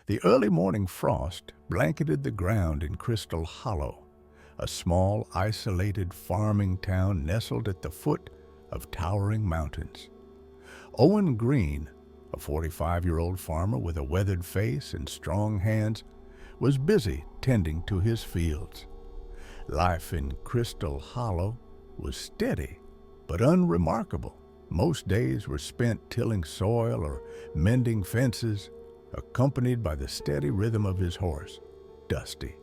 The early morning frost blanketed the ground in Crystal Hollow, a small, isolated farming town nestled at the foot of towering mountains. Owen Greene, a 45-year-old farmer with a weathered face and strong hands, was busy tending to his fields. Life in Crystal Hollow was steady but unremarkable. Most days were spent tilling soil or mending fences, accompanied by the steady rhythm of his horse, Dusty.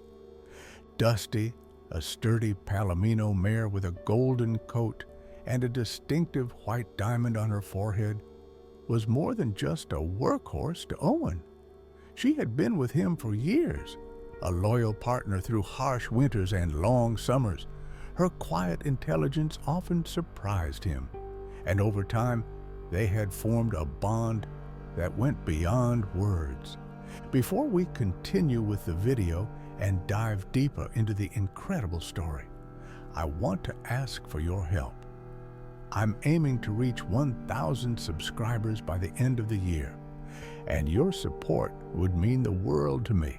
Dusty, a sturdy Palomino mare with a golden coat and a distinctive white diamond on her forehead, was more than just a workhorse to Owen. She had been with him for years, a loyal partner through harsh winters and long summers. Her quiet intelligence often surprised him, and over time they had formed a bond that went beyond words. Before we continue with the video and dive deeper into the incredible story, I want to ask for your help. I'm aiming to reach 1,000 subscribers by the end of the year, and your support would mean the world to me.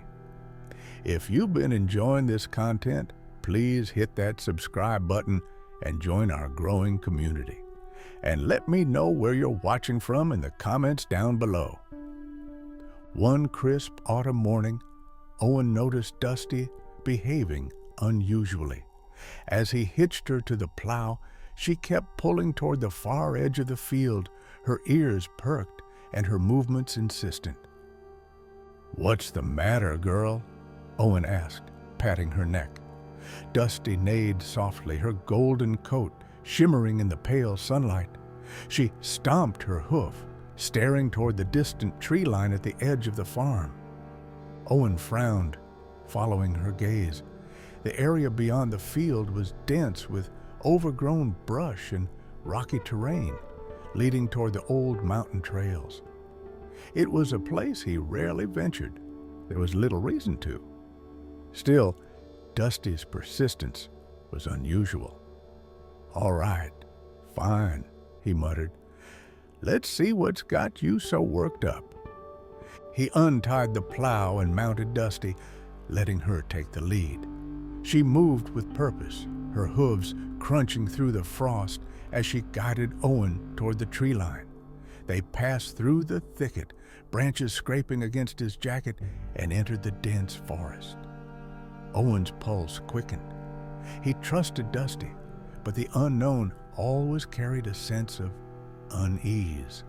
If you've been enjoying this content, please hit that subscribe button and join our growing community. And let me know where you're watching from in the comments down below. One crisp autumn morning, Owen noticed Dusty behaving unusually. As he hitched her to the plow, she kept pulling toward the far edge of the field, her ears perked and her movements insistent. "What's the matter, girl?" Owen asked, patting her neck. Dusty neighed softly, her golden coat shimmering in the pale sunlight. She stomped her hoof, staring toward the distant tree line at the edge of the farm. Owen frowned, following her gaze. The area beyond the field was dense with overgrown brush and rocky terrain, leading toward the old mountain trails. It was a place he rarely ventured. There was little reason to. Still, Dusty's persistence was unusual. "All right, fine," he muttered. "Let's see what's got you so worked up." He untied the plow and mounted Dusty, letting her take the lead. She moved with purpose, her hooves crunching through the frost as she guided Owen toward the tree line. They passed through the thicket, branches scraping against his jacket, and entered the dense forest. Owen's pulse quickened. He trusted Dusty, but the unknown always carried a sense of unease.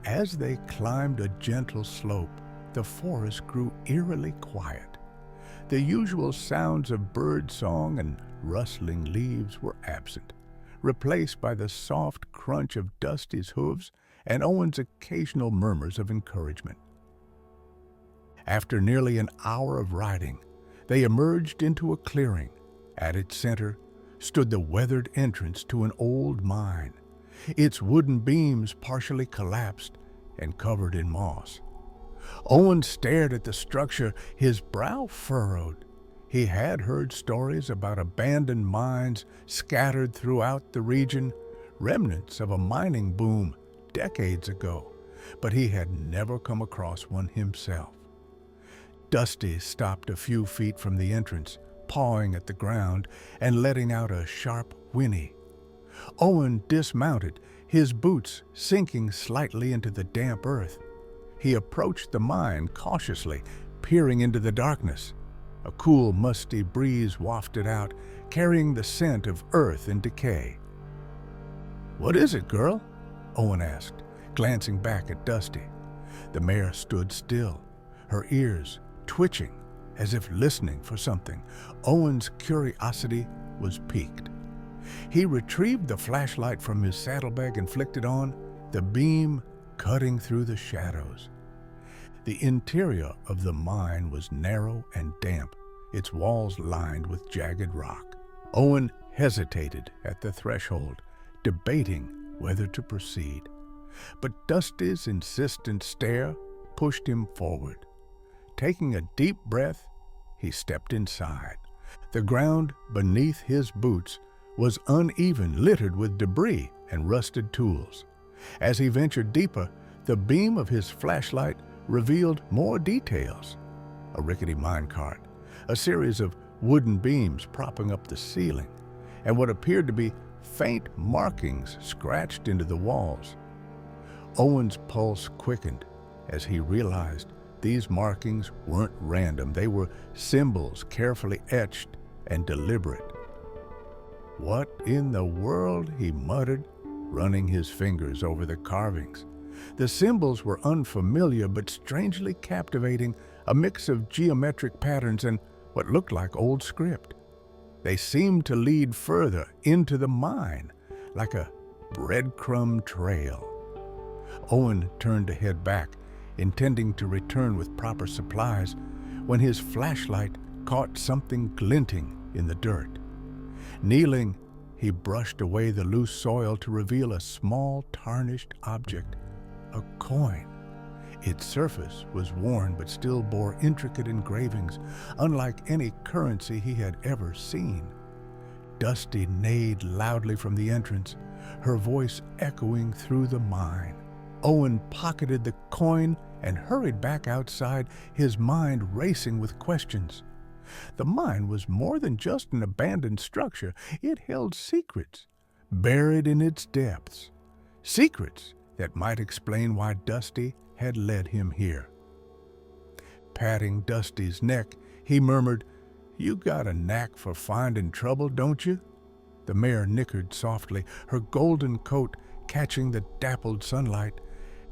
As they climbed a gentle slope, the forest grew eerily quiet. The usual sounds of bird song and rustling leaves were absent, replaced by the soft crunch of Dusty's hooves and Owen's occasional murmurs of encouragement. After nearly an hour of riding, they emerged into a clearing. At its center stood the weathered entrance to an old mine, its wooden beams partially collapsed and covered in moss. Owen stared at the structure, his brow furrowed. He had heard stories about abandoned mines scattered throughout the region, remnants of a mining boom decades ago, but he had never come across one himself. Dusty stopped a few feet from the entrance, pawing at the ground and letting out a sharp whinny. Owen dismounted, his boots sinking slightly into the damp earth. He approached the mine cautiously, peering into the darkness. A cool, musty breeze wafted out, carrying the scent of earth and decay. "What is it, girl?" Owen asked, glancing back at Dusty. The mare stood still, her ears twitching as if listening for something. Owen's curiosity was piqued. He retrieved the flashlight from his saddlebag and flicked it on, the beam cutting through the shadows. The interior of the mine was narrow and damp, its walls lined with jagged rock. Owen hesitated at the threshold, debating whether to proceed. But Dusty's insistent stare pushed him forward. Taking a deep breath, he stepped inside. The ground beneath his boots was uneven, littered with debris and rusted tools. As he ventured deeper, the beam of his flashlight revealed more details: a rickety minecart, a series of wooden beams propping up the ceiling, and what appeared to be faint markings scratched into the walls. Owen's pulse quickened as he realized these markings weren't random. They were symbols carefully etched and deliberate. "What in the world?" he muttered, running his fingers over the carvings. The symbols were unfamiliar but strangely captivating, a mix of geometric patterns and what looked like old script. They seemed to lead further into the mine, like a breadcrumb trail. Owen turned to head back, intending to return with proper supplies, when his flashlight caught something glinting in the dirt. Kneeling, he brushed away the loose soil to reveal a small, tarnished object, a coin. Its surface was worn but still bore intricate engravings, unlike any currency he had ever seen. Dusty neighed loudly from the entrance, her voice echoing through the mine. Owen pocketed the coin and hurried back outside, his mind racing with questions. The mine was more than just an abandoned structure. It held secrets, buried in its depths. Secrets that might explain why Dusty had led him here. Patting Dusty's neck, he murmured, "You got a knack for finding trouble, don't you?" The mare nickered softly, her golden coat catching the dappled sunlight.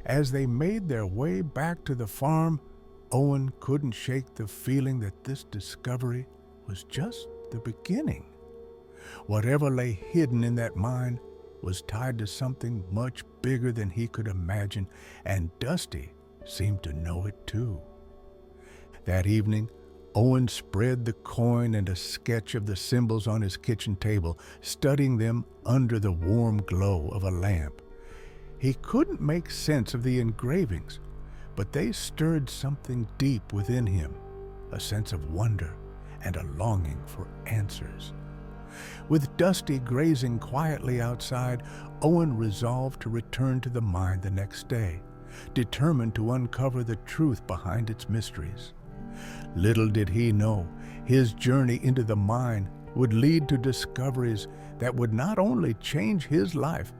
As they made their way back to the farm, Owen couldn't shake the feeling that this discovery was just the beginning. Whatever lay hidden in that mine was tied to something much bigger than he could imagine, and Dusty seemed to know it too. That evening, Owen spread the coin and a sketch of the symbols on his kitchen table, studying them under the warm glow of a lamp. He couldn't make sense of the engravings, but they stirred something deep within him, a sense of wonder and a longing for answers. With Dusty grazing quietly outside, Owen resolved to return to the mine the next day, determined to uncover the truth behind its mysteries. Little did he know, his journey into the mine would lead to discoveries that would not only change his life,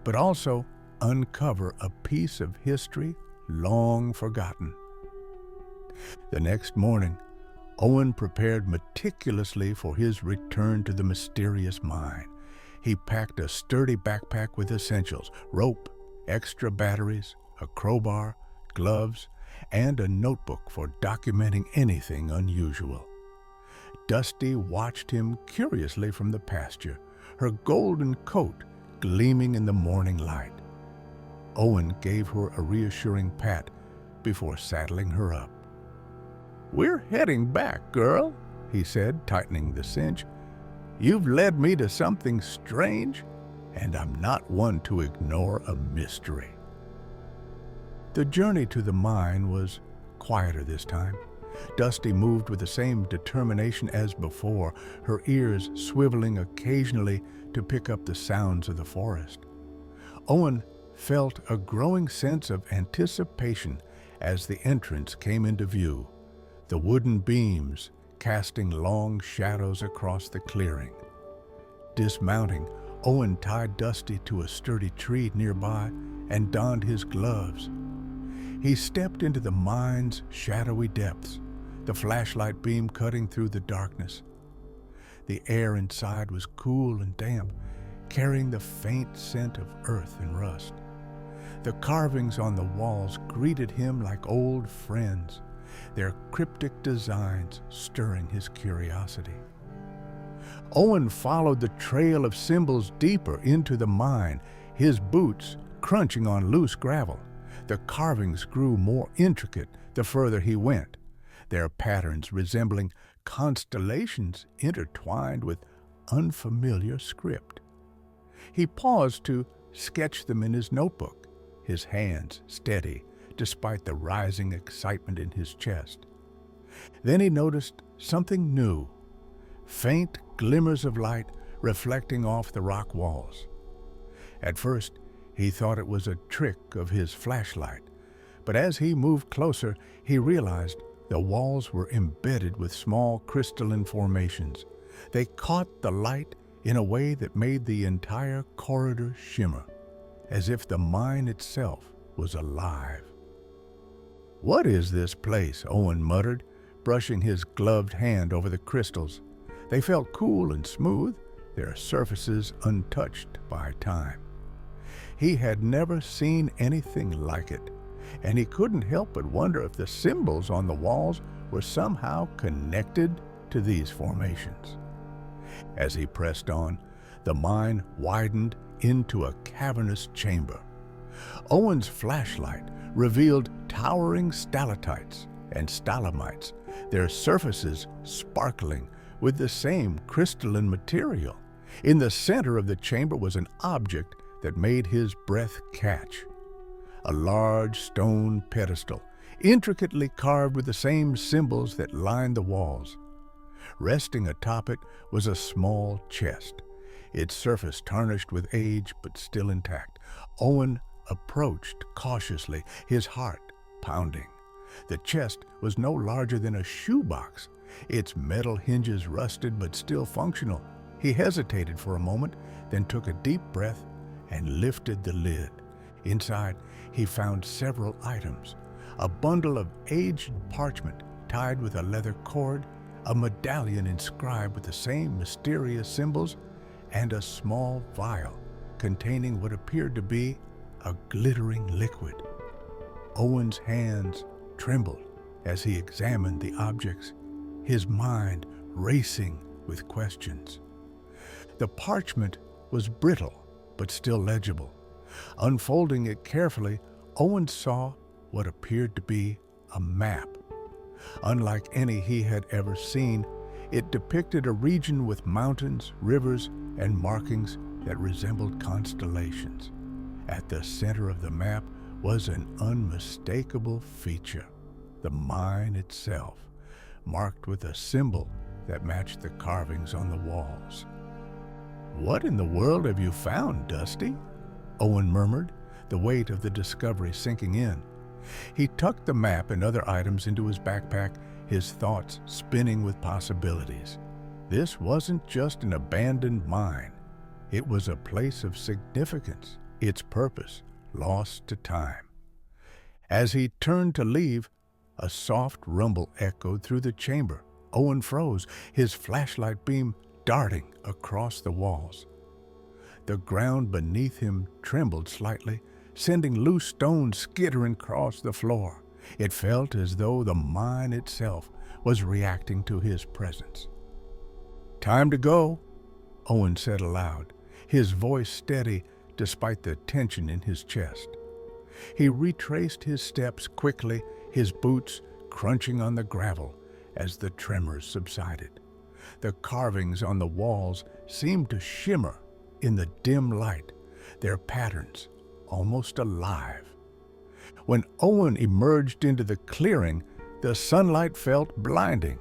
but also uncover a piece of history long forgotten. The next morning, Owen prepared meticulously for his return to the mysterious mine. He packed a sturdy backpack with essentials: rope, extra batteries, a crowbar, gloves, and a notebook for documenting anything unusual. Dusty watched him curiously from the pasture, her golden coat gleaming in the morning light. Owen gave her a reassuring pat before saddling her up. "We're heading back, girl," he said, tightening the cinch. "You've led me to something strange, and I'm not one to ignore a mystery." The journey to the mine was quieter this time. Dusty moved with the same determination as before, her ears swiveling occasionally to pick up the sounds of the forest. Owen felt a growing sense of anticipation as the entrance came into view, the wooden beams casting long shadows across the clearing. Dismounting, Owen tied Dusty to a sturdy tree nearby and donned his gloves. He stepped into the mine's shadowy depths, the flashlight beam cutting through the darkness. The air inside was cool and damp, carrying the faint scent of earth and rust. The carvings on the walls greeted him like old friends, their cryptic designs stirring his curiosity. Owen followed the trail of symbols deeper into the mine, his boots crunching on loose gravel. The carvings grew more intricate the further he went, their patterns resembling constellations intertwined with unfamiliar script. He paused to sketch them in his notebook, his hands steady despite the rising excitement in his chest. Then he noticed something new, faint glimmers of light reflecting off the rock walls. At first, he thought it was a trick of his flashlight, But as he moved closer, he realized the walls were embedded with small crystalline formations. They caught the light in a way that made the entire corridor shimmer, as if the mine itself was alive. "What is this place?" Owen muttered, brushing his gloved hand over the crystals. They felt cool and smooth, their surfaces untouched by time. He had never seen anything like it, and he couldn't help but wonder if the symbols on the walls were somehow connected to these formations. As he pressed on, the mine widened into a cavernous chamber. Owen's flashlight revealed towering stalactites and stalagmites, their surfaces sparkling with the same crystalline material. In the center of the chamber was an object that made his breath catch. A large stone pedestal, intricately carved with the same symbols that lined the walls. Resting atop it was a small chest, its surface tarnished with age but still intact. Owen approached cautiously, his heart pounding. The chest was no larger than a shoebox, its metal hinges rusted but still functional. He hesitated for a moment, then took a deep breath and lifted the lid. Inside, he found several items: a bundle of aged parchment tied with a leather cord, a medallion inscribed with the same mysterious symbols, and a small vial containing what appeared to be a glittering liquid. Owen's hands trembled as he examined the objects, his mind racing with questions. The parchment was brittle but still legible. Unfolding it carefully, Owen saw what appeared to be a map. Unlike any he had ever seen, it depicted a region with mountains, rivers, and markings that resembled constellations. At the center of the map was an unmistakable feature: the mine itself, marked with a symbol that matched the carvings on the walls. "What in the world have you found, Dusty?" Owen murmured, the weight of the discovery sinking in. He tucked the map and other items into his backpack, his thoughts spinning with possibilities. This wasn't just an abandoned mine. It was a place of significance, its purpose lost to time. As he turned to leave, a soft rumble echoed through the chamber. Owen froze, his flashlight beam darting across the walls. The ground beneath him trembled slightly, sending loose stones skittering across the floor. It felt as though the mine itself was reacting to his presence. "Time to go," Owen said aloud, his voice steady despite the tension in his chest. He retraced his steps quickly, his boots crunching on the gravel as the tremors subsided. The carvings on the walls seemed to shimmer in the dim light, their patterns almost alive. When Owen emerged into the clearing, the sunlight felt blinding.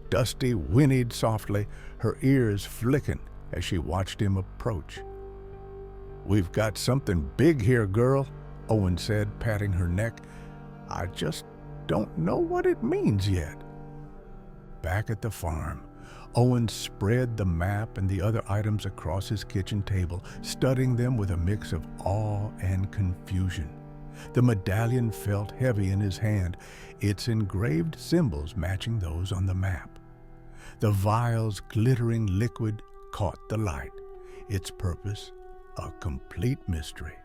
Dusty whinnied softly, her ears flicking as she watched him approach. "We've got something big here, girl," Owen said, patting her neck. "I just don't know what it means yet." Back at the farm, Owen spread the map and the other items across his kitchen table, studying them with a mix of awe and confusion. The medallion felt heavy in his hand, its engraved symbols matching those on the map. The vial's glittering liquid caught the light, its purpose a complete mystery.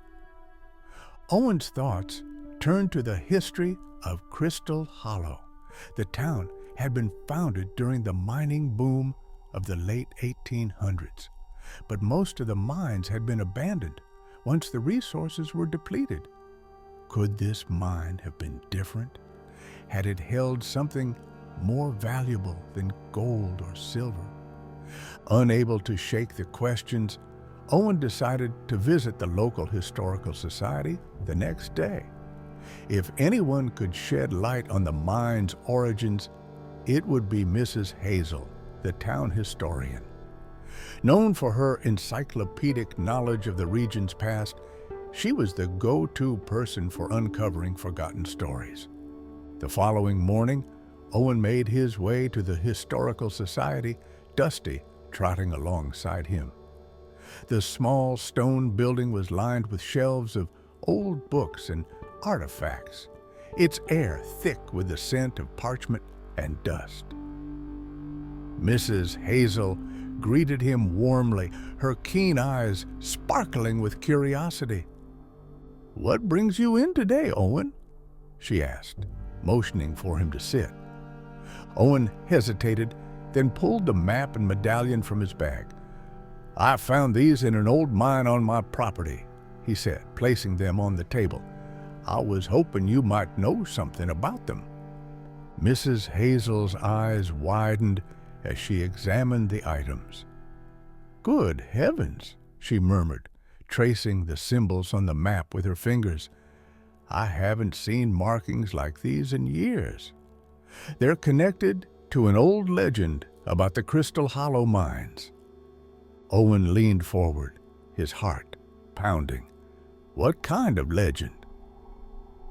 Owen's thoughts turned to the history of Crystal Hollow. The town had been founded during the mining boom of the late 1800s, but most of the mines had been abandoned once the resources were depleted. Could this mine have been different? Had it held something more valuable than gold or silver? Unable to shake the questions, Owen decided to visit the local historical society the next day. If anyone could shed light on the mine's origins, it would be Mrs. Hazel, the town historian. Known for her encyclopedic knowledge of the region's past, She was the go-to person for uncovering forgotten stories. The following morning, Owen made his way to the Historical Society, Dusty trotting alongside him. The small stone building was lined with shelves of old books and artifacts, its air thick with the scent of parchment and dust. Mrs. Hazel greeted him warmly, her keen eyes sparkling with curiosity. "What brings you in today, Owen?" she asked, motioning for him to sit. Owen hesitated, then pulled the map and medallion from his bag. "I found these in an old mine on my property," he said, placing them on the table. "I was hoping you might know something about them." Mrs. Hazel's eyes widened as she examined the items. "Good heavens," she murmured, tracing the symbols on the map with her fingers. "I haven't seen markings like these in years. They're connected to an old legend about the Crystal Hollow mines." Owen leaned forward, his heart pounding. "What kind of legend?"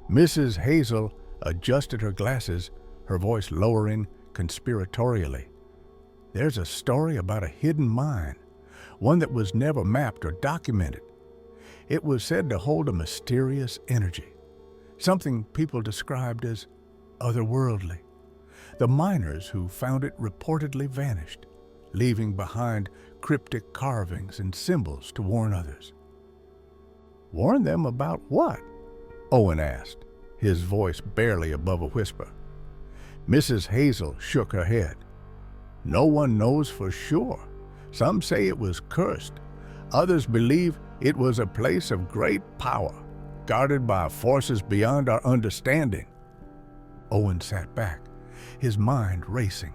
Mrs. Hazel adjusted her glasses, her voice lowering conspiratorially. "There's a story about a hidden mine, one that was never mapped or documented. It was said to hold a mysterious energy, something people described as otherworldly. The miners who found it reportedly vanished, leaving behind cryptic carvings and symbols to warn others." "Warn them about what?" Owen asked, his voice barely above a whisper. Mrs. Hazel shook her head. "No one knows for sure. Some say it was cursed. Others believe it was a place of great power, guarded by forces beyond our understanding." Owen sat back, his mind racing.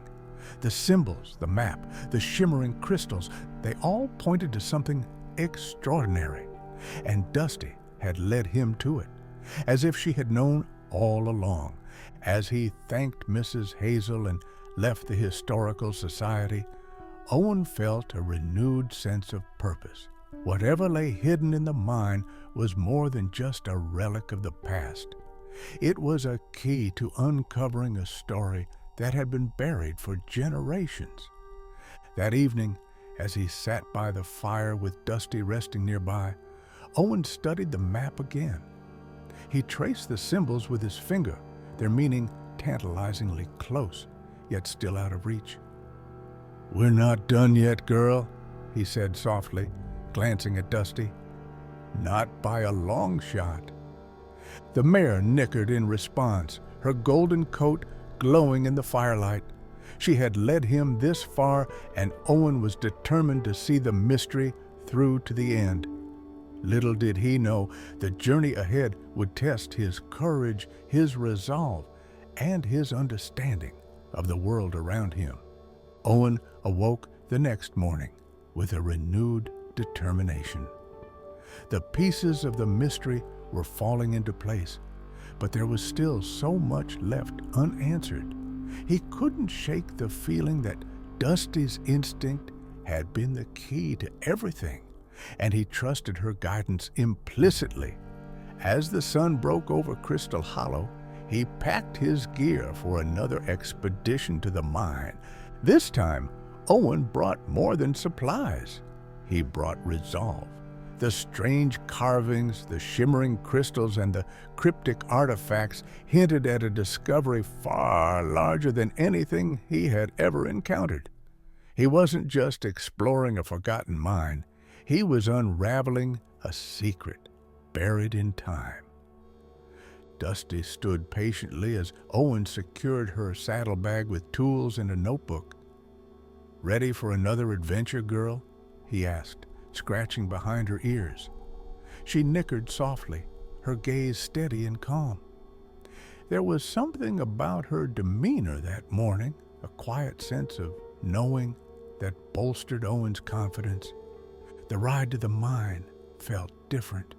The symbols, the map, the shimmering crystals, they all pointed to something extraordinary, and Dusty had led him to it, as if she had known all along. As he thanked Mrs. Hazel and left the Historical Society, Owen felt a renewed sense of purpose. Whatever lay hidden in the mine was more than just a relic of the past. It was a key to uncovering a story that had been buried for generations. That evening, as he sat by the fire with Dusty resting nearby, Owen studied the map again. He traced the symbols with his finger, their meaning tantalizingly close, yet still out of reach. "We're not done yet, girl," he said softly, glancing at Dusty. "Not by a long shot." The mare nickered in response, her golden coat glowing in the firelight. She had led him this far, and Owen was determined to see the mystery through to the end. Little did he know the journey ahead would test his courage, his resolve, and his understanding of the world around him. Owen awoke the next morning with a renewed determination. The pieces of the mystery were falling into place, but there was still so much left unanswered. He couldn't shake the feeling that Dusty's instinct had been the key to everything, and he trusted her guidance implicitly. As the sun broke over Crystal Hollow, he packed his gear for another expedition to the mine. This time, Owen brought more than supplies. He brought resolve. The strange carvings, the shimmering crystals, and the cryptic artifacts hinted at a discovery far larger than anything he had ever encountered. He wasn't just exploring a forgotten mine. He was unraveling a secret buried in time. Dusty stood patiently as Owen secured her saddlebag with tools and a notebook. "Ready for another adventure, girl?" he asked, scratching behind her ears. She nickered softly, her gaze steady and calm. There was something about her demeanor that morning, a quiet sense of knowing that bolstered Owen's confidence. The ride to the mine felt different.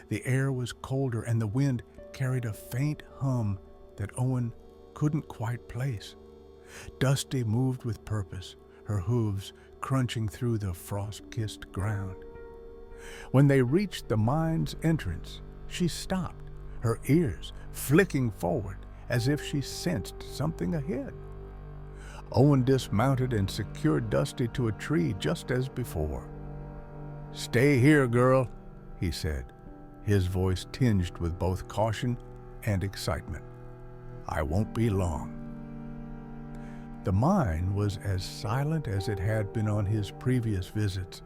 The air was colder and the wind carried a faint hum that Owen couldn't quite place. Dusty moved with purpose, her hooves crunching through the frost-kissed ground. When they reached the mine's entrance, she stopped, her ears flicking forward as if she sensed something ahead. Owen dismounted and secured Dusty to a tree just as before. "Stay here, girl," he said, his voice tinged with both caution and excitement. "I won't be long." The mine was as silent as it had been on his previous visits,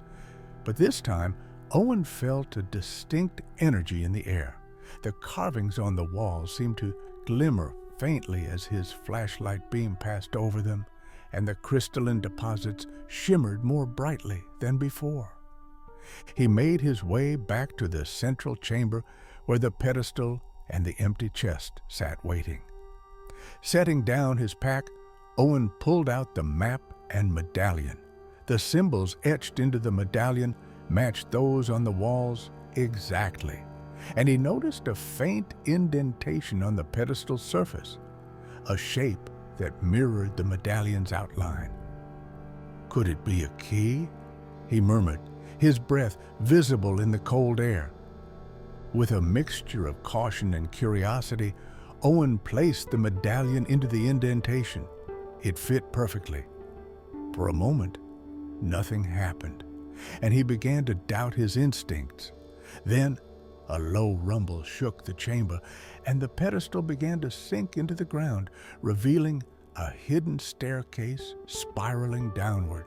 but this time Owen felt a distinct energy in the air. The carvings on the walls seemed to glimmer faintly as his flashlight beam passed over them, and the crystalline deposits shimmered more brightly than before. He made his way back to the central chamber where the pedestal and the empty chest sat waiting. Setting down his pack, Owen pulled out the map and medallion. The symbols etched into the medallion matched those on the walls exactly, and he noticed a faint indentation on the pedestal's surface, a shape that mirrored the medallion's outline. "Could it be a key?" he murmured, his breath visible in the cold air. With a mixture of caution and curiosity, Owen placed the medallion into the indentation. It fit perfectly. For a moment, nothing happened, and he began to doubt his instincts. Then, a low rumble shook the chamber, and the pedestal began to sink into the ground, revealing a hidden staircase spiraling downward.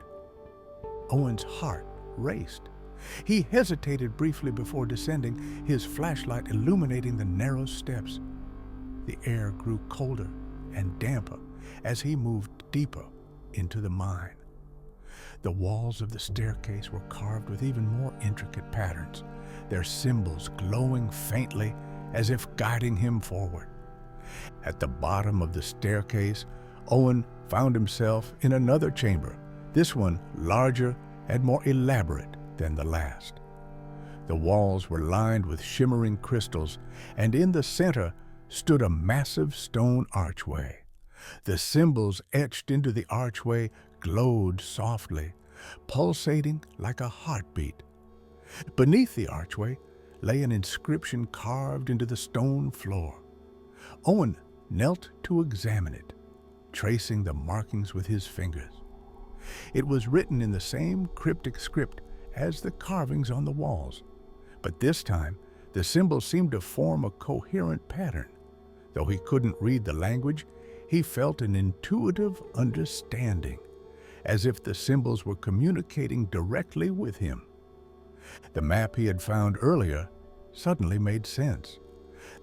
Owen's heart raced. He hesitated briefly before descending, his flashlight illuminating the narrow steps. The air grew colder and damper as he moved deeper into the mine. The walls of the staircase were carved with even more intricate patterns, their symbols glowing faintly as if guiding him forward. At the bottom of the staircase, Owen found himself in another chamber, this one larger and more elaborate than the last. The walls were lined with shimmering crystals, and in the center stood a massive stone archway. The symbols etched into the archway glowed softly, pulsating like a heartbeat. Beneath the archway lay an inscription carved into the stone floor. Owen knelt to examine it, tracing the markings with his fingers. It was written in the same cryptic script as the carvings on the walls, but this time the symbols seemed to form a coherent pattern. Though he couldn't read the language, he felt an intuitive understanding, as if the symbols were communicating directly with him. The map he had found earlier suddenly made sense.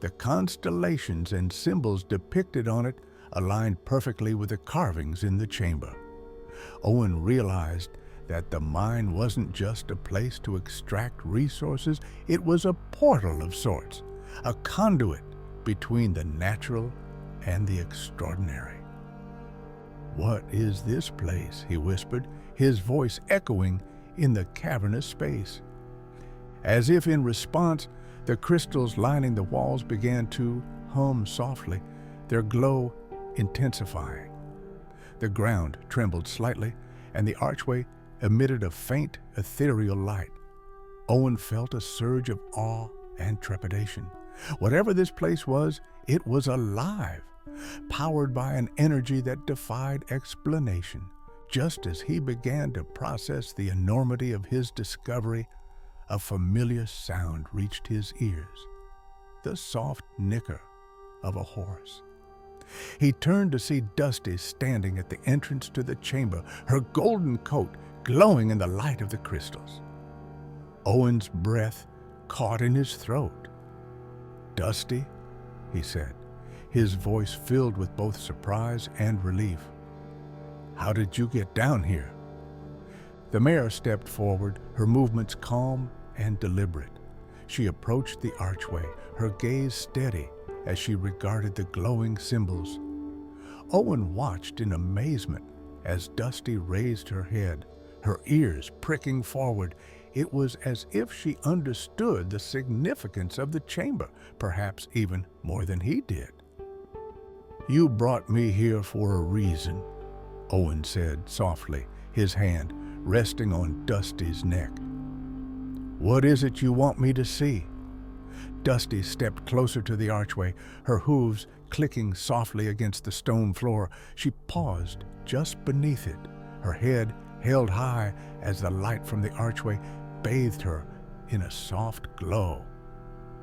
The constellations and symbols depicted on it aligned perfectly with the carvings in the chamber. Owen realized that the mine wasn't just a place to extract resources, it was a portal of sorts, a conduit between the natural and the extraordinary. "What is this place?" he whispered, his voice echoing in the cavernous space. As if in response, the crystals lining the walls began to hum softly, their glow intensifying. The ground trembled slightly, and the archway emitted a faint, ethereal light. Owen felt a surge of awe and trepidation. Whatever this place was, it was alive, powered by an energy that defied explanation. Just as he began to process the enormity of his discovery, a familiar sound reached his ears, the soft nicker of a horse. He turned to see Dusty standing at the entrance to the chamber, her golden coat glowing in the light of the crystals. Owen's breath caught in his throat. "Dusty," he said, his voice filled with both surprise and relief. "How did you get down here?" The mare stepped forward, her movements calm and deliberate. She approached the archway, her gaze steady as she regarded the glowing symbols. Owen watched in amazement as Dusty raised her head, her ears pricking forward. It was as if she understood the significance of the chamber, perhaps even more than he did. "You brought me here for a reason," Owen said softly, his hand resting on Dusty's neck. What is it you want me to see?" Dusty stepped closer to the archway, her hooves clicking softly against the stone floor. She paused just beneath it, her head held high as the light from the archway bathed her in a soft glow.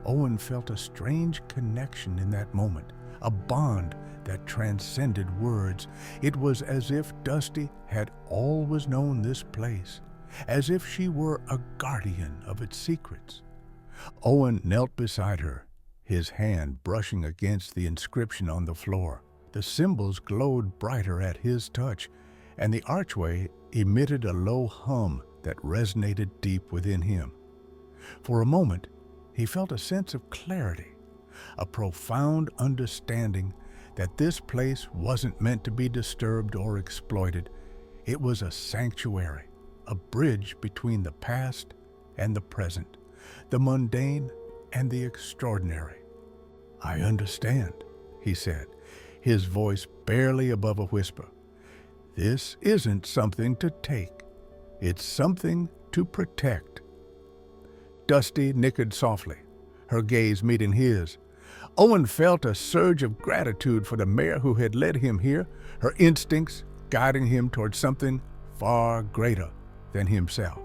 Owen felt a strange connection in that moment, a bond that transcended words. It was as if Dusty had always known this place, as if she were a guardian of its secrets. Owen knelt beside her, his hand brushing against the inscription on the floor. The symbols glowed brighter at his touch, and the archway emitted a low hum that resonated deep within him. For a moment, he felt a sense of clarity, a profound understanding that this place wasn't meant to be disturbed or exploited. It was a sanctuary, a bridge between the past and the present, the mundane and the extraordinary. "I understand," he said, his voice barely above a whisper. "This isn't something to take. It's something to protect." Dusty nickered softly, her gaze meeting his. Owen felt a surge of gratitude for the mare who had led him here, her instincts guiding him towards something far greater than himself.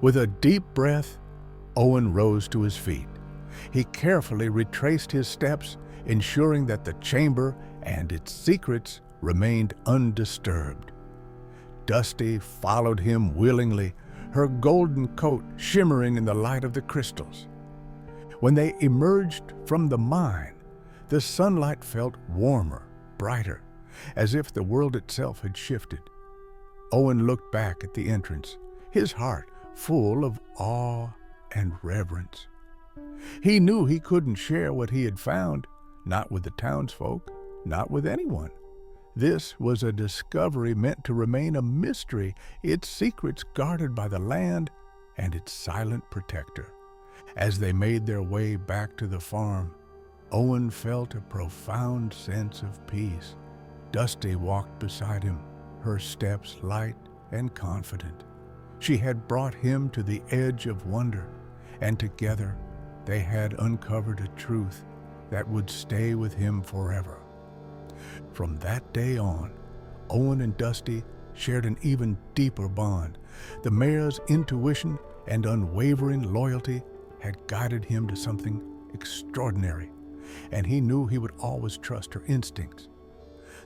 With a deep breath, Owen rose to his feet. He carefully retraced his steps, ensuring that the chamber and its secrets remained undisturbed. Dusty followed him willingly, her golden coat shimmering in the light of the crystals. When they emerged from the mine, the sunlight felt warmer, brighter, as if the world itself had shifted. Owen looked back at the entrance, his heart full of awe and reverence. He knew he couldn't share what he had found, not with the townsfolk, not with anyone. This was a discovery meant to remain a mystery, its secrets guarded by the land and its silent protector. As they made their way back to the farm, Owen felt a profound sense of peace. Dusty walked beside him, her steps light and confident. She had brought him to the edge of wonder, and together they had uncovered a truth that would stay with him forever. From that day on, Owen and Dusty shared an even deeper bond. The mare's intuition and unwavering loyalty had guided him to something extraordinary, and he knew he would always trust her instincts.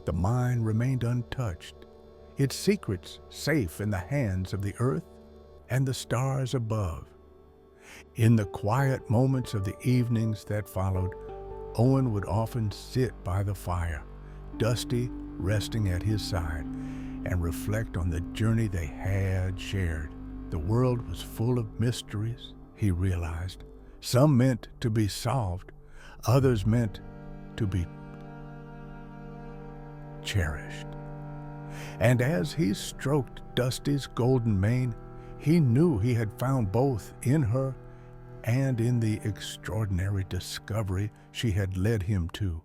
The mine remained untouched, its secrets safe in the hands of the earth and the stars above. In the quiet moments of the evenings that followed, Owen would often sit by the fire, Dusty resting at his side, and reflect on the journey they had shared. The world was full of mysteries, he realized. Some meant to be solved, others meant to be cherished. And as he stroked Dusty's golden mane, he knew he had found both in her and in the extraordinary discovery she had led him to.